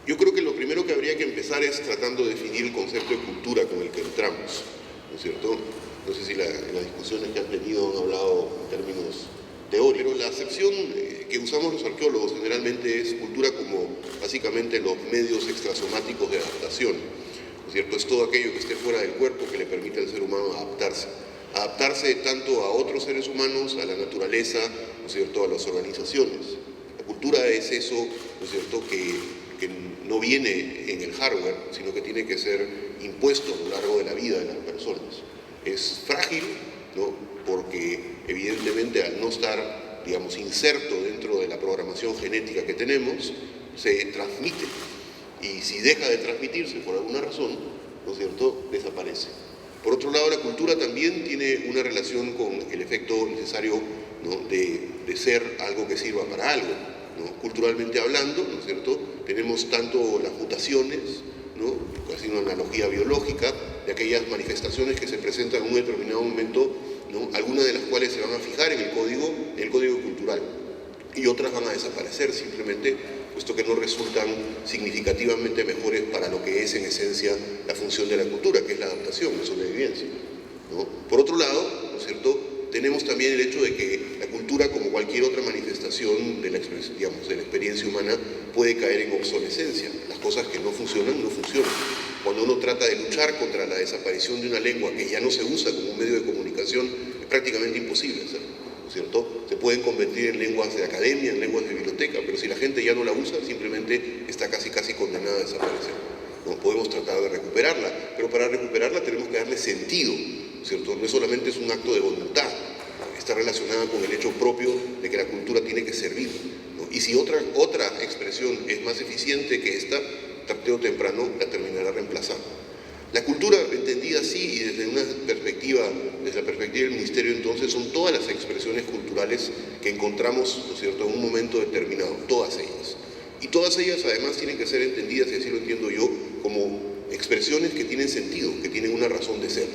Yo creo que lo primero que habría que empezar es tratando de definir el concepto de cultura con el que entramos, ¿no es cierto? No sé si en las discusiones que han tenido han hablado en términos teóricos, pero la acepción que usamos los arqueólogos generalmente es cultura como básicamente los medios extrasomáticos de adaptación, ¿no es cierto? Es todo aquello que esté fuera del cuerpo que le permite al ser humano adaptarse tanto a otros seres humanos, a la naturaleza, ¿no es cierto?, a las organizaciones. La cultura es eso, ¿no es cierto?, que no viene en el hardware, sino que tiene que ser impuesto a lo largo de la vida de las personas. Es frágil, ¿no?, porque evidentemente al no estar, digamos, inserto dentro de la programación genética que tenemos, se transmite. Y si deja de transmitirse por alguna razón, ¿no es cierto?, desaparece. Por otro lado, la cultura también tiene una relación con el efecto necesario, ¿no?, de ser algo que sirva para algo, ¿no? Culturalmente hablando, ¿no es cierto?, tenemos tanto las mutaciones, ¿no?, casi una analogía biológica, de aquellas manifestaciones que se presentan en un determinado momento, ¿no?, algunas de las cuales se van a fijar en el código cultural, y otras van a desaparecer simplemente, puesto que no resultan significativamente mejores para lo que es en esencia la función de la cultura, que es la adaptación, la sobrevivencia, ¿no? Por otro lado, ¿no es cierto?, tenemos también el hecho de que la cultura, como cualquier otra manifestación de la experiencia humana, puede caer en obsolescencia. Las cosas que no funcionan, no funcionan. Cuando uno trata de luchar contra la desaparición de una lengua que ya no se usa como un medio de comunicación, es prácticamente imposible hacerlo, ¿no es cierto? Se pueden convertir en lenguas de academia, en lenguas de biblioteca, pero si la gente ya no la usa, simplemente está casi condenada a desaparecer. No podemos tratar de recuperarla, pero para recuperarla tenemos que darle sentido, ¿no es cierto? No solamente es un acto de voluntad, está relacionada con el hecho propio de que la cultura tiene que servir, ¿no? Y si otra expresión es más eficiente que esta, tarde o temprano la terminará reemplazando. La cultura, entendida así y desde la perspectiva del Ministerio, entonces, son todas las expresiones culturales que encontramos, ¿no es cierto?, en un momento determinado, todas ellas. Y todas ellas, además, tienen que ser entendidas, y así lo entiendo yo, como expresiones que tienen sentido, que tienen una razón de ser,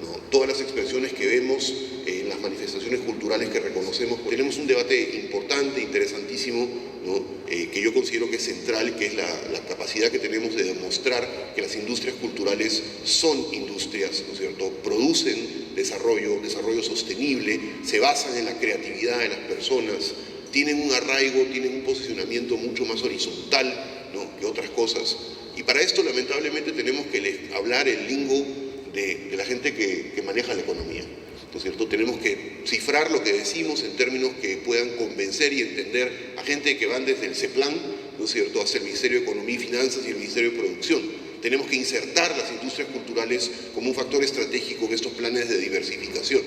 ¿no? Todas las expresiones que vemos en las manifestaciones culturales que reconocemos, pues tenemos un debate importante, interesantísimo, ¿no?, que yo considero que es central, que es la capacidad que tenemos de demostrar que las industrias culturales son industrias, ¿no es cierto?, producen desarrollo sostenible, se basan en la creatividad de las personas, tienen un arraigo, tienen un posicionamiento mucho más horizontal, ¿no?, que otras cosas. Y para esto, lamentablemente, tenemos que hablar el lingo de la gente que maneja la economía, ¿no es cierto? Tenemos que cifrar lo que decimos en términos que puedan convencer y entender a gente que van desde el CEPLAN, ¿no es cierto?, hasta el Ministerio de Economía y Finanzas y el Ministerio de Producción. Tenemos que insertar las industrias culturales como un factor estratégico en estos planes de diversificación,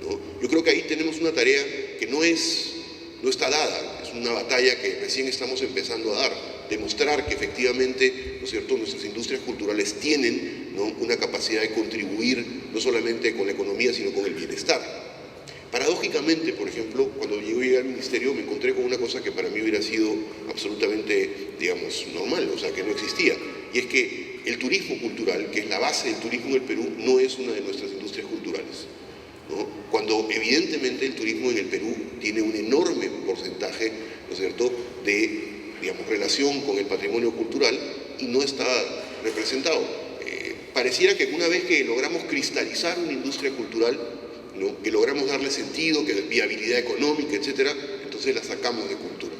¿no? Yo creo que ahí tenemos una tarea que no está dada, es una batalla que recién estamos empezando a dar, demostrar que efectivamente, ¿no es cierto?, nuestras industrias culturales tienen, ¿no?, una capacidad de contribuir no solamente con la economía, sino con el bienestar. Paradójicamente, por ejemplo, cuando llegué al ministerio me encontré con una cosa que para mí hubiera sido absolutamente, digamos, normal, o sea, que no existía, y es que el turismo cultural, que es la base del turismo en el Perú, no es una de nuestras industrias culturales, ¿no? Cuando evidentemente el turismo en el Perú tiene un enorme porcentaje, ¿no es cierto?, de, digamos, relación con el patrimonio cultural y no está representado. Pareciera que una vez que logramos cristalizar una industria cultural, ¿no?, que logramos darle sentido, que viabilidad económica, etcétera, entonces la sacamos de cultura,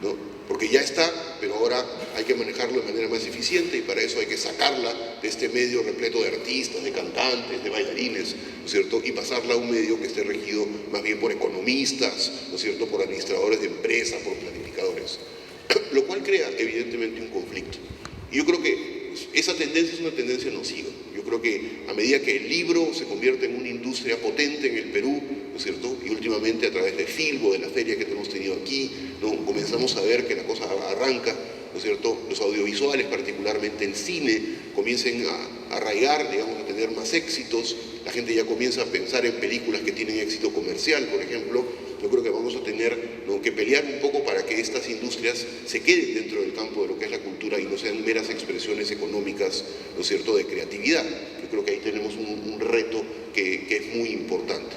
¿no? Porque ya está, pero ahora hay que manejarlo de manera más eficiente y para eso hay que sacarla de este medio repleto de artistas, de cantantes, de bailarines, ¿no es cierto?, y pasarla a un medio que esté regido más bien por economistas, ¿no es cierto?, por administradores de empresas, por planificadores, lo cual crea evidentemente un conflicto. Y yo creo que esa tendencia es una tendencia nociva. Yo creo que a medida que el libro se convierte en una industria potente en el Perú, ¿no es cierto?, y últimamente a través de Filbo, de la feria que hemos tenido aquí, ¿no?, comenzamos a ver que la cosa arranca, ¿no es cierto?, los audiovisuales, particularmente el cine, comiencen a arraigar, digamos, a tener más éxitos, la gente ya comienza a pensar en películas que tienen éxito comercial, por ejemplo. Yo creo que vamos a tener, ¿no?, que pelear un poco para que estas industrias se queden dentro del campo de lo que es la cultura y no sean meras expresiones económicas, ¿no es cierto?, de creatividad. Yo creo que ahí tenemos un reto que es muy importante.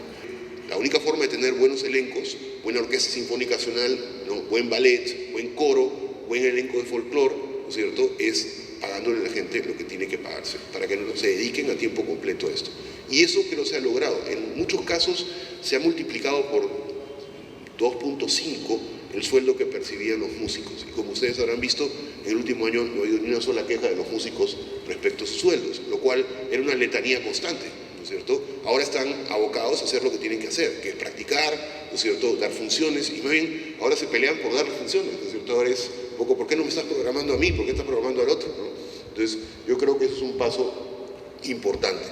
La única forma de tener buenos elencos, buena orquesta sinfónica nacional, ¿no?, buen ballet, buen coro, buen elenco de folclore, ¿no ¿no es cierto?, es pagándole a la gente lo que tiene que pagarse, para que no se dediquen a tiempo completo a esto. Y eso creo se ha logrado. En muchos casos se ha multiplicado por 2.5 el sueldo que percibían los músicos. Y como ustedes habrán visto, en el último año no ha habido ni una sola queja de los músicos respecto a sus sueldos, lo cual era una letanía constante, ¿no es cierto? Ahora están abocados a hacer lo que tienen que hacer, que es practicar, ¿no es cierto?, dar funciones, y más bien ahora se pelean por dar las funciones, ¿no es cierto? Ahora es un poco, ¿por qué no me estás programando a mí? ¿Por qué estás programando al otro? ¿No? Entonces, yo creo que eso es un paso importante.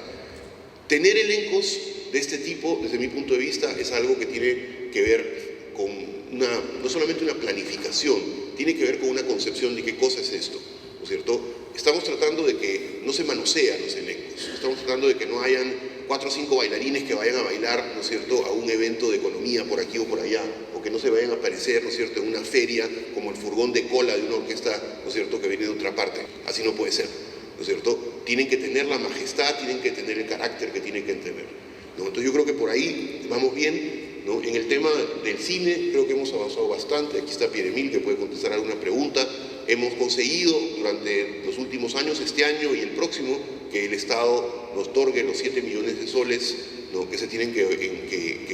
Tener elencos de este tipo, desde mi punto de vista, es algo que tiene que ver con no solamente una planificación, tiene que ver con una concepción de qué cosa es esto, ¿no es cierto? Estamos tratando de que no se manosean los elencos, estamos tratando de que no hayan 4 o 5 bailarines que vayan a bailar, ¿no es cierto?, a un evento de economía por aquí o por allá, o que no se vayan a aparecer, ¿no es cierto?, en una feria como el furgón de cola de una orquesta, ¿no es cierto?, que viene de otra parte. Así no puede ser, ¿no es cierto? Tienen que tener la majestad, tienen que tener el carácter que tienen que tener, ¿no? Entonces yo creo que por ahí vamos bien, ¿no? En el tema del cine creo que hemos avanzado bastante. Aquí está Pierre-Emile que puede contestar alguna pregunta. Hemos conseguido durante los últimos años, este año y el próximo, que el Estado nos otorgue los 7 millones de soles, ¿no?, que se tienen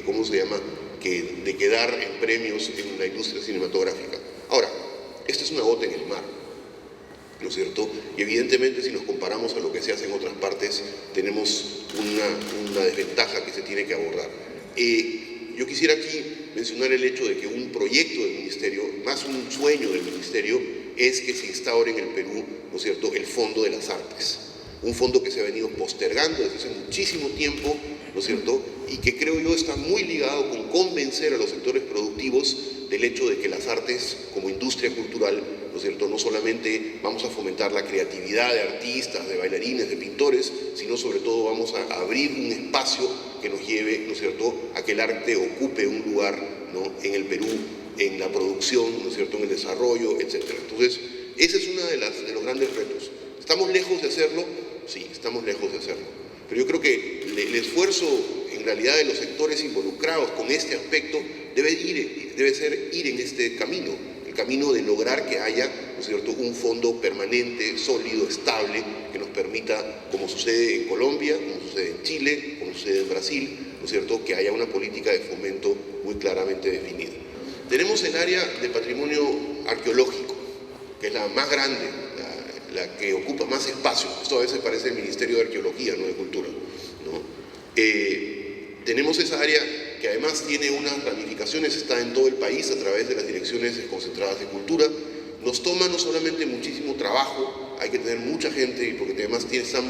¿cómo se llama?, de quedar en premios en la industria cinematográfica. Ahora, esto es una gota en el mar, ¿no es cierto? Y evidentemente si nos comparamos a lo que se hace en otras partes, tenemos una desventaja que se tiene que abordar. Yo quisiera aquí mencionar el hecho de que un proyecto del Ministerio, más un sueño del Ministerio, es que se instaure en el Perú, ¿no es cierto?, el Fondo de las Artes. Un fondo que se ha venido postergando desde hace muchísimo tiempo, ¿no es cierto?, y que creo yo está muy ligado con convencer a los sectores productivos del hecho de que las artes como industria cultural, ¿no es cierto?, no solamente vamos a fomentar la creatividad de artistas, de bailarines, de pintores, sino sobre todo vamos a abrir un espacio que nos lleve, ¿no es cierto?, a que el arte ocupe un lugar, ¿no?, en el Perú, en la producción, ¿no es cierto?, en el desarrollo, etc. Entonces, ese es uno de los grandes retos. ¿Estamos lejos de hacerlo? Sí, estamos lejos de hacerlo. Pero yo creo que el esfuerzo, en realidad, de los sectores involucrados con este aspecto debe ser ir en este camino, el camino de lograr que haya, ¿no es cierto?, un fondo permanente, sólido, estable, que nos permita, como sucede en Colombia, como sucede en Chile, como sucede en Brasil, ¿no es cierto?, que haya una política de fomento muy claramente definida. Tenemos el área de patrimonio arqueológico, que es la más grande, la que ocupa más espacio. Esto a veces parece el Ministerio de Arqueología, no de Cultura, ¿no? Tenemos esa área que además tiene unas ramificaciones, está en todo el país a través de las direcciones concentradas de cultura. Nos toma no solamente muchísimo trabajo, hay que tener mucha gente, porque además está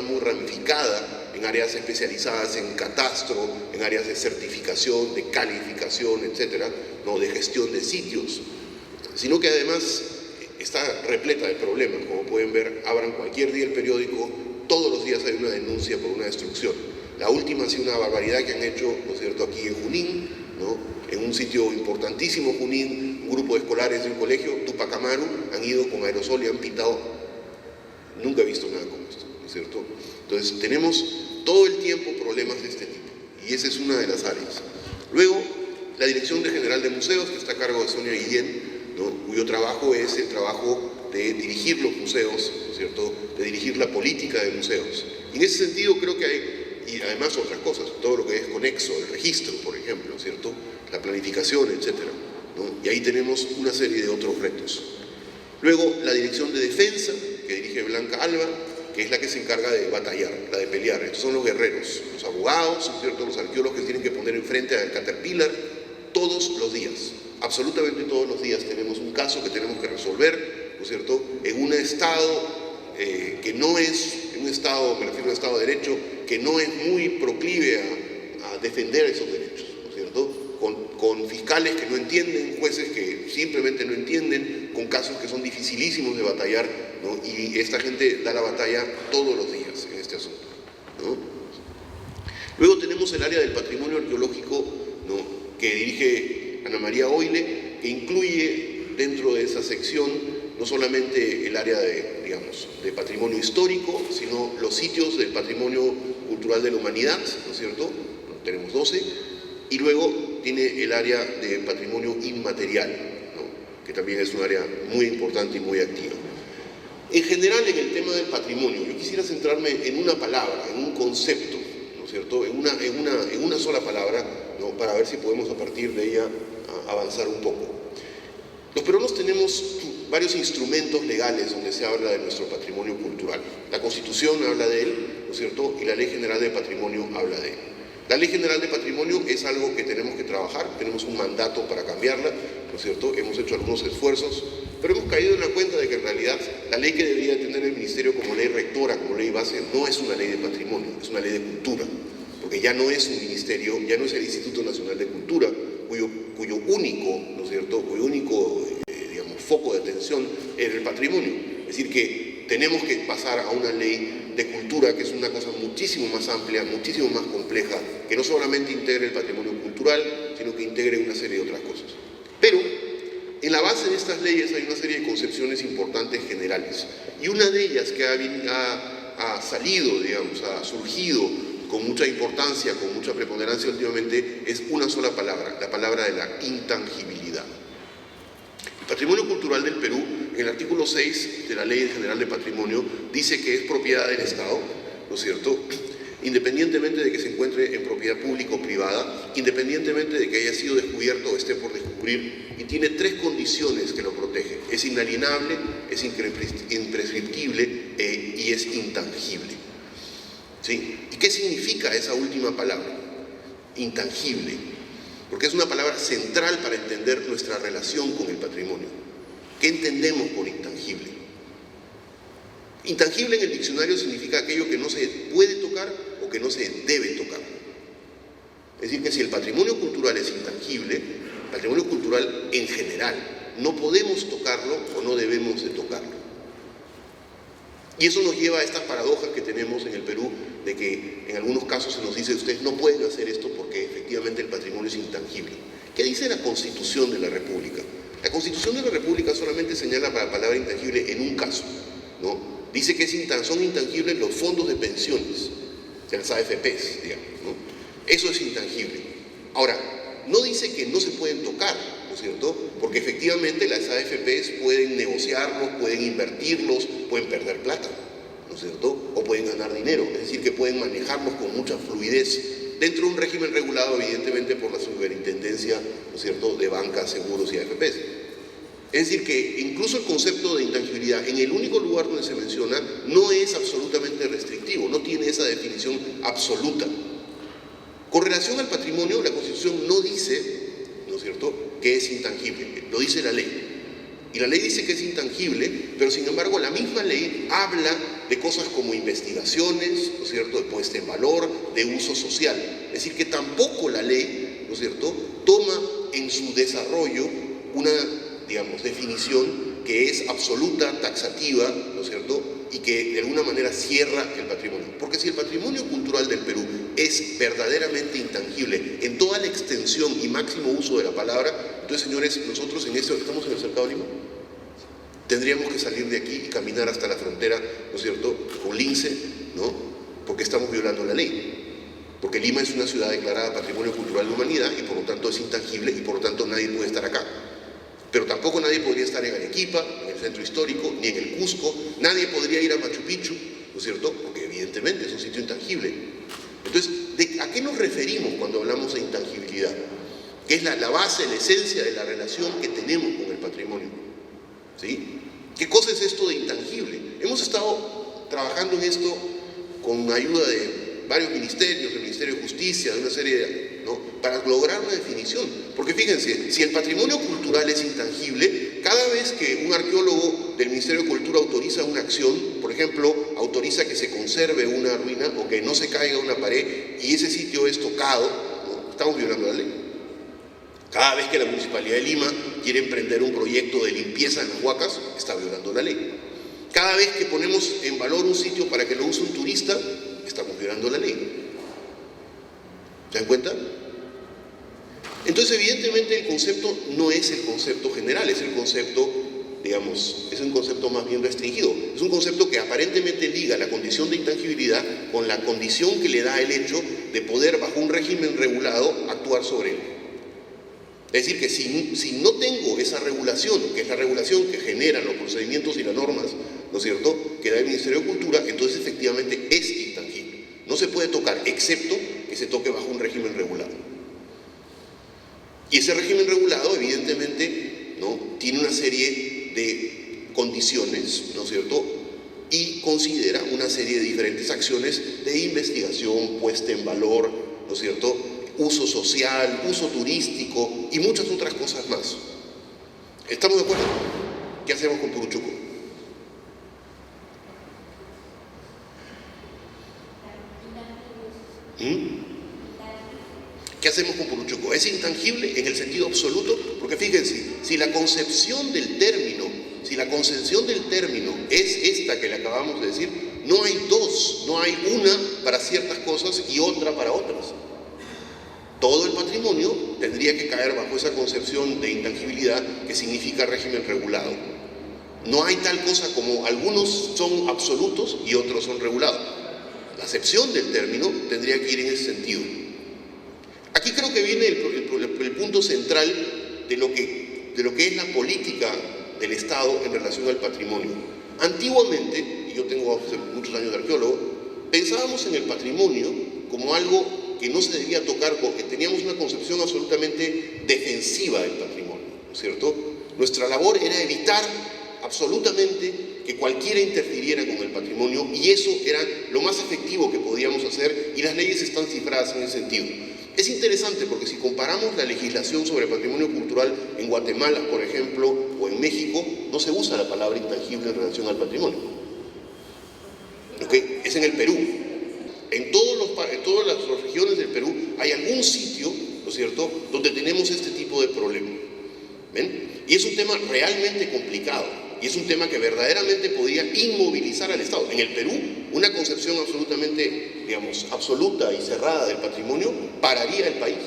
muy ramificada en áreas especializadas en catastro, en áreas de certificación, de calificación, etcétera, ¿no?, de gestión de sitios, sino que además está repleta de problemas. Como pueden ver, abran cualquier día el periódico, todos los días hay una denuncia por una destrucción. La última ha sido una barbaridad que han hecho, ¿no es cierto?, aquí en Junín, ¿no?, en un sitio importantísimo, Junín, un grupo de escolares de un colegio, Tupac Amaru, han ido con aerosol y han pintado. Nunca he visto nada como esto, ¿no es cierto? Entonces tenemos todo el tiempo problemas de este tipo, y esa es una de las áreas. Luego, la Dirección General de Museos, que está a cargo de Sonia Guillén, ¿no?, cuyo trabajo es el trabajo de dirigir los museos, ¿no es cierto?, de dirigir la política de museos. Y en ese sentido creo que hay, y además otras cosas, todo lo que es conexo, el registro, por ejemplo, ¿cierto?, la planificación, etcétera, ¿no? Y ahí tenemos una serie de otros retos. Luego, la Dirección de Defensa, que dirige Blanca Alba, que es la que se encarga de batallar, la de pelear. Estos son los guerreros, los abogados, ¿no es cierto?, los arqueólogos que tienen que poner enfrente al Caterpillar todos los días. Absolutamente todos los días tenemos un caso que tenemos que resolver, ¿no es cierto?, en un estado que no es, en un estado, me refiero a un estado de derecho, que no es muy proclive a defender esos derechos, ¿no es cierto?, con fiscales que no entienden, jueces que simplemente no entienden, con casos que son dificilísimos de batallar, ¿no?, y esta gente da la batalla todos los días en este asunto, ¿no? Luego tenemos el área del patrimonio arqueológico, ¿no?, que dirige Ana María Oile, que incluye dentro de esa sección no solamente el área de, digamos, de patrimonio histórico, sino los sitios del patrimonio cultural de la humanidad, ¿no es cierto?, tenemos 12, y luego tiene el área de patrimonio inmaterial, ¿no?, que también es un área muy importante y muy activa. En general, en el tema del patrimonio, yo quisiera centrarme en una palabra, en un concepto, ¿no es cierto?, en una sola palabra, ¿no?, para ver si podemos a partir de ella avanzar un poco. Los peruanos tenemos varios instrumentos legales donde se habla de nuestro patrimonio cultural. La Constitución habla de él, ¿no es cierto?, y la Ley General de Patrimonio habla de él. La Ley General de Patrimonio es algo que tenemos que trabajar, tenemos un mandato para cambiarla, ¿no es cierto?, hemos hecho algunos esfuerzos, pero hemos caído en la cuenta de que en realidad la ley que debería tener el Ministerio como ley rectora, como ley base, no es una ley de patrimonio, es una ley de cultura, porque ya no es un ministerio, ya no es el Instituto Nacional de Cultura, cuyo único, ¿no es cierto?, cuyo único, foco de atención es el patrimonio. Es decir, que tenemos que pasar a una ley de cultura, que es una cosa muchísimo más amplia, muchísimo más compleja, que no solamente integre el patrimonio cultural, sino que integre una serie de otras cosas. Pero en la base de estas leyes hay una serie de concepciones importantes generales, y una de ellas que ha salido, digamos, ha surgido con mucha importancia, con mucha preponderancia últimamente, es una sola palabra, la palabra de la intangibilidad. El patrimonio cultural del Perú, en el artículo 6 de la Ley General de Patrimonio, dice que es propiedad del Estado, ¿no es cierto?, independientemente de que se encuentre en propiedad pública o privada, independientemente de que haya sido descubierto o esté por descubrir, y tiene tres condiciones que lo protegen: es inalienable, es imprescriptible y es intangible. ¿Sí? ¿Y qué significa esa última palabra? Intangible. Porque es una palabra central para entender nuestra relación con el patrimonio. ¿Qué entendemos por intangible? Intangible en el diccionario significa aquello que no se puede tocar o que no se debe tocar. Es decir, que si el patrimonio cultural es intangible, el patrimonio cultural en general, no podemos tocarlo o no debemos de tocarlo. Y eso nos lleva a estas paradojas que tenemos en el Perú, de que en algunos casos se nos dice: ustedes no pueden hacer esto porque efectivamente el patrimonio es intangible. ¿Qué dice la Constitución de la República? La Constitución de la República solamente señala la palabra intangible en un caso, ¿no? Dice que son intangibles los fondos de pensiones, de las AFPs, digamos, ¿no? Eso es intangible. Ahora, no dice que no se pueden tocar, ¿no es cierto?, porque efectivamente las AFPs pueden negociarlos, pueden invertirlos, pueden perder plata, ¿no es cierto?, o pueden ganar dinero, es decir, que pueden manejarlos con mucha fluidez dentro de un régimen regulado evidentemente por la Superintendencia, ¿no es cierto?, de bancas, seguros y AFPs. Es decir, que incluso el concepto de intangibilidad, en el único lugar donde se menciona, no es absolutamente restrictivo, no tiene esa definición absoluta. Con relación al patrimonio, la Constitución no dice, ¿no es cierto?, que es intangible, lo dice la ley. Y la ley dice que es intangible, pero sin embargo la misma ley habla de cosas como investigaciones, ¿no es cierto?, de puesta en valor, de uso social. Es decir, que tampoco la ley, ¿no es cierto?, toma en su desarrollo una, digamos, definición que es absoluta, taxativa, ¿no es cierto?, y que de alguna manera cierra el patrimonio. Porque si el patrimonio cultural del Perú es verdaderamente intangible en toda la extensión y máximo uso de la palabra, entonces, señores, nosotros en esto estamos en el Cercado de Lima. Tendríamos que salir de aquí y caminar hasta la frontera, ¿no es cierto?, con Lince, ¿no?, porque estamos violando la ley. Porque Lima es una ciudad declarada Patrimonio Cultural de Humanidad y por lo tanto es intangible y por lo tanto nadie puede estar acá. Pero tampoco nadie podría estar en Arequipa, en el centro histórico, ni en el Cusco. Nadie podría ir a Machu Picchu, ¿no es cierto?, porque evidentemente es un sitio intangible. Entonces, ¿a qué nos referimos cuando hablamos de intangibilidad? Que es la base, la esencia de la relación que tenemos con el patrimonio. ¿Sí? ¿Qué cosa es esto de intangible? Hemos estado trabajando en esto con ayuda de varios ministerios, del Ministerio de Justicia, de una serie de, ¿no?, para lograr una definición. Porque fíjense, si el patrimonio cultural es intangible, cada vez que un arqueólogo del Ministerio de Cultura autoriza una acción, por ejemplo, autoriza que se conserve una ruina o que no se caiga una pared y ese sitio es tocado, ¿no?, estamos violando la ley. Cada vez que la Municipalidad de Lima quiere emprender un proyecto de limpieza en las huacas, está violando la ley. Cada vez que ponemos en valor un sitio para que lo use un turista, estamos violando la ley. ¿Se dan cuenta? Entonces, evidentemente, el concepto no es el concepto general, es el concepto, digamos, es un concepto más bien restringido. Es un concepto que aparentemente liga la condición de intangibilidad con la condición que le da el hecho de poder, bajo un régimen regulado, actuar sobre él. Es decir, que si no tengo esa regulación, que es la regulación que generan los procedimientos y las normas, ¿no es cierto?, que da el Ministerio de Cultura, entonces efectivamente es intangible. No se puede tocar, excepto que se toque bajo un régimen regulado. Y ese régimen regulado, evidentemente, ¿no?, tiene una serie de condiciones, ¿no es cierto?, y considera una serie de diferentes acciones de investigación, puesta en valor, ¿no es cierto?, uso social, uso turístico y muchas otras cosas más. ¿Estamos de acuerdo? ¿Qué hacemos con Puruchuco? ¿Qué hacemos con Puruchuco? ¿Es intangible en el sentido absoluto? Porque fíjense, si la concepción del término, es esta que le acabamos de decir, no hay dos, no hay una para ciertas cosas y otra para otras. Todo el patrimonio tendría que caer bajo esa concepción de intangibilidad que significa régimen regulado. No hay tal cosa como algunos son absolutos y otros son regulados. La acepción del término tendría que ir en ese sentido. Aquí creo que viene el punto central de lo que es la política del Estado en relación al patrimonio. Antiguamente, y yo tengo hace muchos años de arqueólogo, pensábamos en el patrimonio como algo que no se debía tocar porque teníamos una concepción absolutamente defensiva del patrimonio, ¿no es cierto? Nuestra labor era evitar absolutamente que cualquiera interfiriera con el patrimonio y eso era lo más efectivo que podíamos hacer y las leyes están cifradas en ese sentido. Es interesante porque si comparamos la legislación sobre patrimonio cultural en Guatemala, por ejemplo, o en México, no se usa la palabra intangible en relación al patrimonio. ¿Okay? Es en el Perú. En todas las regiones del Perú hay algún sitio, ¿no es cierto?, donde tenemos este tipo de problema. ¿Ven? Y es un tema realmente complicado. Y es un tema que verdaderamente podría inmovilizar al Estado. En el Perú, una concepción absolutamente, digamos, absoluta y cerrada del patrimonio pararía el país.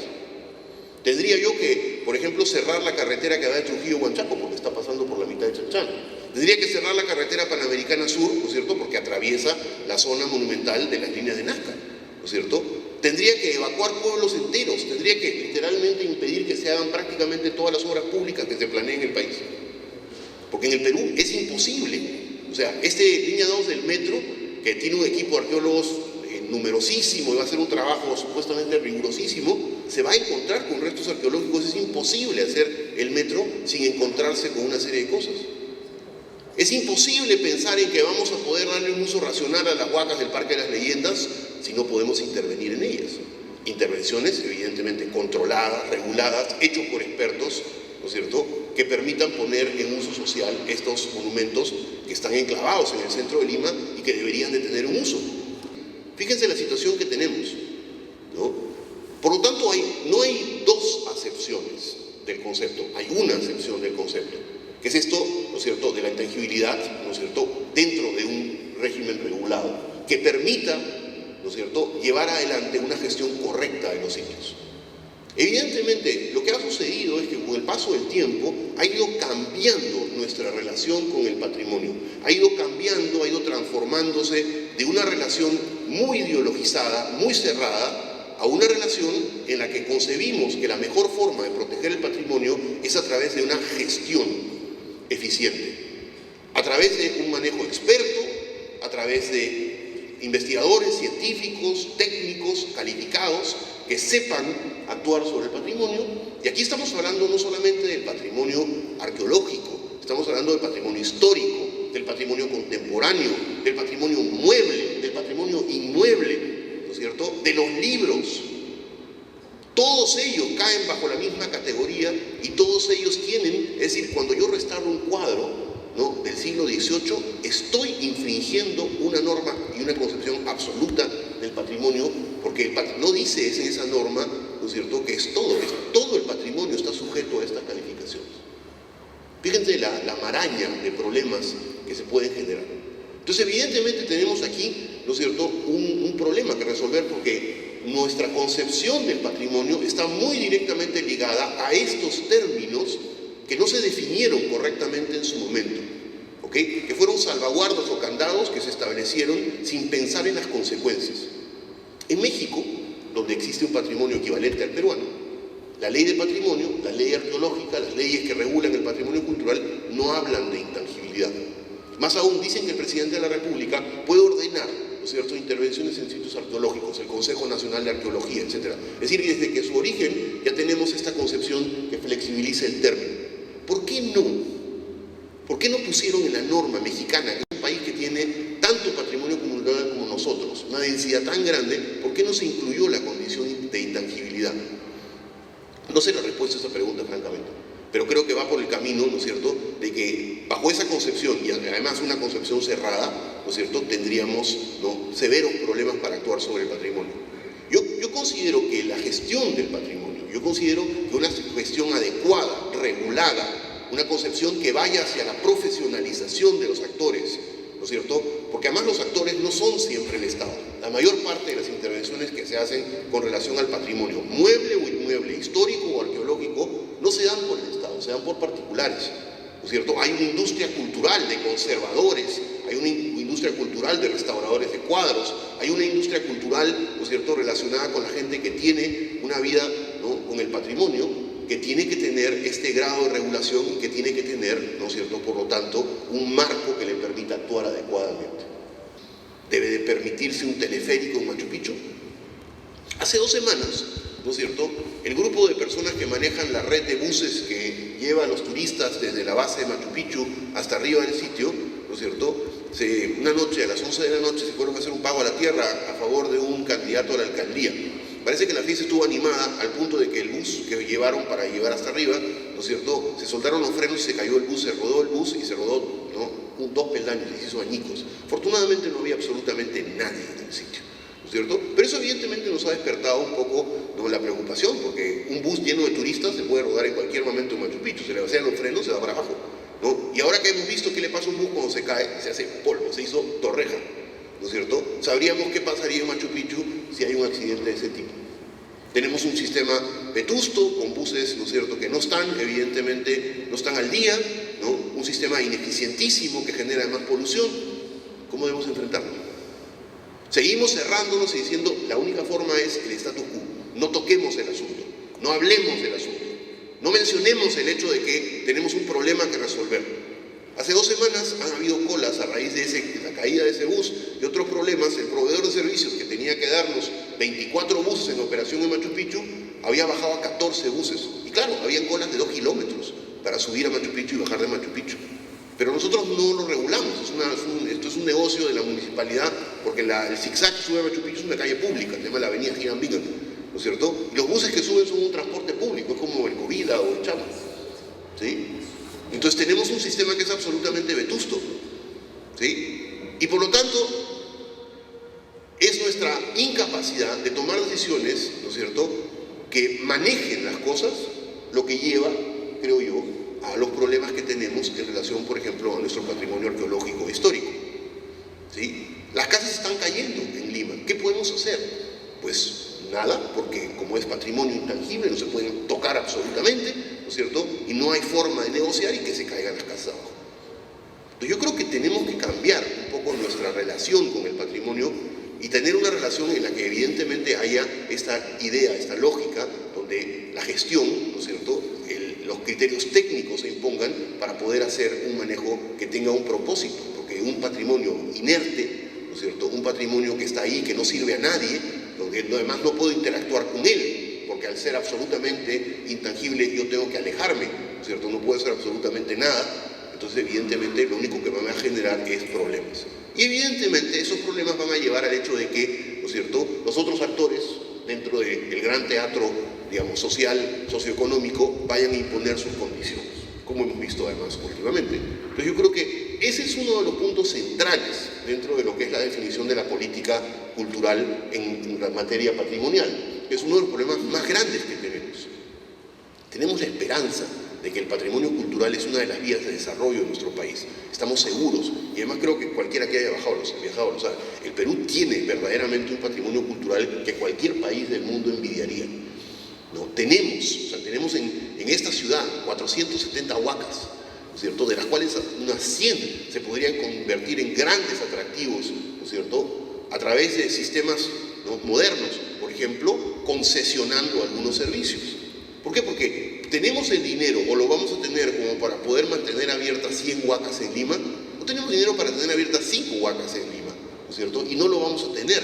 Tendría yo que, por ejemplo, cerrar la carretera que va de Trujillo a Huanchaco, porque está pasando por la mitad de Chalchán. Tendría que cerrar la carretera Panamericana Sur, ¿no es cierto?, porque atraviesa la zona monumental de las líneas de Nazca, ¿no es cierto? Tendría que evacuar pueblos enteros, tendría que literalmente impedir que se hagan prácticamente todas las obras públicas que se planeen en el país. Porque en el Perú es imposible. O sea, línea 2 del metro, que tiene un equipo de arqueólogos numerosísimo y va a hacer un trabajo supuestamente rigurosísimo, se va a encontrar con restos arqueológicos. Es imposible hacer el metro sin encontrarse con una serie de cosas. Es imposible pensar en que vamos a poder darle un uso racional a las huacas del Parque de las Leyendas si no podemos intervenir en ellas. Intervenciones evidentemente controladas, reguladas, hechos por expertos, ¿no es cierto?, que permitan poner en uso social estos monumentos que están enclavados en el centro de Lima y que deberían de tener un uso. Fíjense la situación que tenemos, ¿no? Por lo tanto, no hay dos acepciones del concepto, hay una acepción del concepto, que es esto, ¿no es cierto?, de la intangibilidad, ¿no es cierto?, dentro de un régimen regulado, que permita, ¿no es cierto?, llevar adelante una gestión correcta de los sitios. Evidentemente, lo que ha sucedido es que con el paso del tiempo ha ido cambiando nuestra relación con el patrimonio, ha ido cambiando, ha ido transformándose de una relación muy ideologizada, muy cerrada, a una relación en la que concebimos que la mejor forma de proteger el patrimonio es a través de una gestión eficiente, a través de un manejo experto, a través de investigadores, científicos, técnicos, calificados, que sepan actuar sobre el patrimonio. Y aquí estamos hablando no solamente del patrimonio arqueológico, estamos hablando del patrimonio histórico, del patrimonio contemporáneo, del patrimonio mueble, del patrimonio inmueble, ¿no es cierto?, de los libros. Todos ellos caen bajo la misma categoría y todos ellos tienen, es decir, cuando yo restauro un cuadro, ¿no?, del siglo XVIII, estoy infringiendo una norma y una concepción absoluta del patrimonio, porque no dice en esa norma, ¿no es cierto?, que es todo el patrimonio está sujeto a estas calificaciones. Fíjense la maraña de problemas que se pueden generar. Entonces, evidentemente tenemos aquí, ¿no es cierto?, un problema que resolver, porque nuestra concepción del patrimonio está muy directamente ligada a estos términos que no se definieron correctamente en su momento, ¿okay?, que fueron salvaguardas o candados que se establecieron sin pensar en las consecuencias. En México, donde existe un patrimonio equivalente al peruano, La ley de patrimonio, la ley arqueológica, las leyes que regulan el patrimonio cultural no hablan de intangibilidad. Más aún, dicen que el presidente de la República puede ordenar, ¿no es cierto?, intervenciones en sitios arqueológicos, el Consejo Nacional de Arqueología, etc. Es decir, desde que su origen ya tenemos esta concepción que flexibiliza el término. ¿Por qué no? ¿Por qué no pusieron en la norma mexicana, que es un país que tiene tanto patrimonio cultural como nosotros, una densidad tan grande, por qué no se incluyó la condición de intangibilidad? No sé la respuesta a esa pregunta, francamente, pero creo que va por el camino, ¿no es cierto?, de que bajo esa concepción, y además una concepción cerrada, ¿no es cierto?, tendríamos, ¿no?, severos problemas para actuar sobre el patrimonio. Yo considero que la gestión del patrimonio, yo considero que una gestión adecuada, regulada, una concepción que vaya hacia la profesionalización de los actores, ¿no es cierto?, porque además los actores no son siempre el Estado. La mayor parte de las intervenciones que se hacen con relación al patrimonio, mueble o inmueble, histórico o arqueológico, no se dan por el Estado, se dan por particulares, ¿no es cierto? Hay una industria cultural de conservadores, hay una industria cultural de restauradores de cuadros, hay una industria cultural, ¿no es cierto?, relacionada con la gente que tiene una vida, ¿no?, con el patrimonio, que tiene que tener este grado de regulación y que tiene que tener, ¿no es cierto?, por lo tanto, un marco que le permita actuar adecuadamente. ¿Debe de permitirse un teleférico en Machu Picchu? Hace 2 semanas, ¿no es cierto?, el grupo de personas que manejan la red de buses que lleva a los turistas desde la base de Machu Picchu hasta arriba del sitio, ¿no es cierto?, una noche, a las 11 de la noche, se fueron a hacer un pago a la tierra a favor de un candidato a la alcaldía. Parece que la fiesta estuvo animada al punto de que el bus que llevaron para llevar hasta arriba, ¿no es cierto?, se soltaron los frenos y se cayó el bus, se rodó el bus y se rodó, ¿no?, 2 peldaños y se hizo añicos. Afortunadamente no había absolutamente nadie en el sitio, ¿no es cierto? Pero eso evidentemente nos ha despertado un poco, ¿no?, la preocupación, porque un bus lleno de turistas se puede rodar en cualquier momento en Machu Picchu, se le vacían los frenos, se va para abajo, ¿no? Y ahora que hemos visto qué le pasa a un bus cuando se cae, se hace polvo, se hizo torreja, ¿no es cierto? Sabríamos qué pasaría en Machu Picchu si hay un accidente de ese tipo. Tenemos un sistema vetusto, con buses, ¿no es cierto?, que no están, evidentemente, no están al día, ¿no?, un sistema ineficientísimo que genera además polución. ¿Cómo debemos enfrentarlo? Seguimos cerrándonos y diciendo, la única forma es el status quo. No toquemos el asunto, no hablemos del asunto, no mencionemos el hecho de que tenemos un problema que resolver. Hace 2 semanas han habido colas a raíz de la caída de ese bus y otros problemas. El proveedor de servicios que tenía que darnos 24 buses en operación en Machu Picchu había bajado a 14 buses. Y claro, habían colas de 2 kilómetros para subir a Machu Picchu y bajar de Machu Picchu. Pero nosotros no lo regulamos. Esto es un negocio de la municipalidad, porque el zigzag que sube a Machu Picchu es una calle pública, se llama la avenida Hiram-Bingham, ¿no es cierto? Y los buses que suben son un transporte público, es como el Covida o el Chama, ¿sí? Entonces tenemos un sistema que es absolutamente vetusto, ¿sí? Y por lo tanto, es nuestra incapacidad de tomar decisiones, ¿no es cierto?, que manejen las cosas, lo que lleva, creo yo, a los problemas que tenemos en relación, por ejemplo, a nuestro patrimonio arqueológico e histórico, ¿sí? Las casas están cayendo en Lima. ¿Qué podemos hacer? Pues nada, porque como es patrimonio intangible, no se pueden tocar absolutamente, ¿no es cierto?, y no hay forma de negociar y que se caigan las casas abajo. Entonces yo creo que tenemos que cambiar un poco nuestra relación con el patrimonio y tener una relación en la que evidentemente haya esta idea, esta lógica, donde la gestión, ¿no es cierto?, los criterios técnicos se impongan para poder hacer un manejo que tenga un propósito, porque un patrimonio inerte, ¿no es cierto?, un patrimonio que está ahí, que no sirve a nadie, donde además no puedo interactuar con él, porque al ser absolutamente intangible yo tengo que alejarme, ¿no es cierto?, no puedo hacer absolutamente nada. Entonces evidentemente lo único que van a generar es problemas. Y evidentemente esos problemas van a llevar al hecho de que, ¿no es cierto?, los otros actores dentro del gran teatro, digamos, social, socioeconómico, vayan a imponer sus condiciones, como hemos visto además últimamente. Entonces yo creo que ese es uno de los puntos centrales dentro de lo que es la definición de la política cultural en la materia patrimonial, que es uno de los problemas más grandes que tenemos. Tenemos la esperanza de que el patrimonio cultural es una de las vías de desarrollo de nuestro país. Estamos seguros, y además creo que cualquiera que haya viajado lo sabe. El Perú tiene verdaderamente un patrimonio cultural que cualquier país del mundo envidiaría, ¿no? Tenemos en esta ciudad 470 huacas, ¿no es cierto?, de las cuales unas 100 se podrían convertir en grandes atractivos, ¿no es cierto?, a través de sistemas, ¿no?, modernos, por ejemplo, concesionando algunos servicios. ¿Por qué? Porque tenemos el dinero, o lo vamos a tener como para poder mantener abiertas 100 huacas en Lima, o tenemos dinero para tener abiertas 5 huacas en Lima, ¿no es cierto? Y no lo vamos a tener.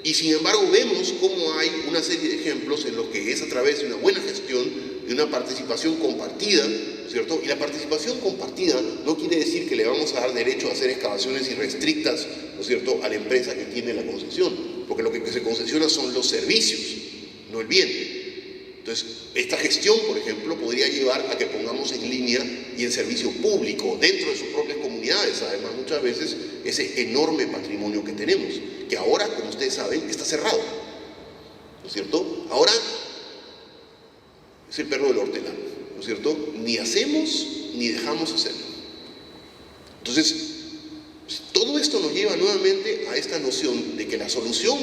Y sin embargo vemos cómo hay una serie de ejemplos en los que es a través de una buena gestión, de una participación compartida, ¿no es cierto? Y la participación compartida no quiere decir que le vamos a dar derecho a hacer excavaciones irrestrictas, ¿no es cierto?, a la empresa que tiene la concesión, porque lo que se concesiona son los servicios, no el bien. Entonces, esta gestión, por ejemplo, podría llevar a que pongamos en línea y en servicio público, dentro de sus propias comunidades, además, muchas veces, ese enorme patrimonio que tenemos, que ahora, como ustedes saben, está cerrado, ¿no es cierto? Ahora es el perro del hortelano, ¿no es cierto? Ni hacemos ni dejamos hacer. Entonces, todo esto nos lleva nuevamente a esta noción de que la solución,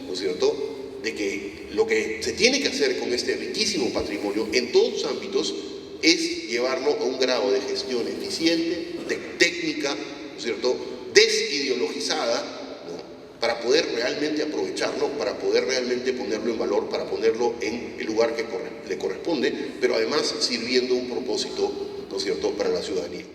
¿no es cierto?, de que lo que se tiene que hacer con este riquísimo patrimonio en todos los ámbitos es llevarlo a un grado de gestión eficiente, técnica, ¿no es cierto?, desideologizada, ¿no?, para poder realmente aprovecharlo, para poder realmente ponerlo en valor, para ponerlo en el lugar que le corresponde, pero además sirviendo un propósito, ¿no es cierto?, para la ciudadanía.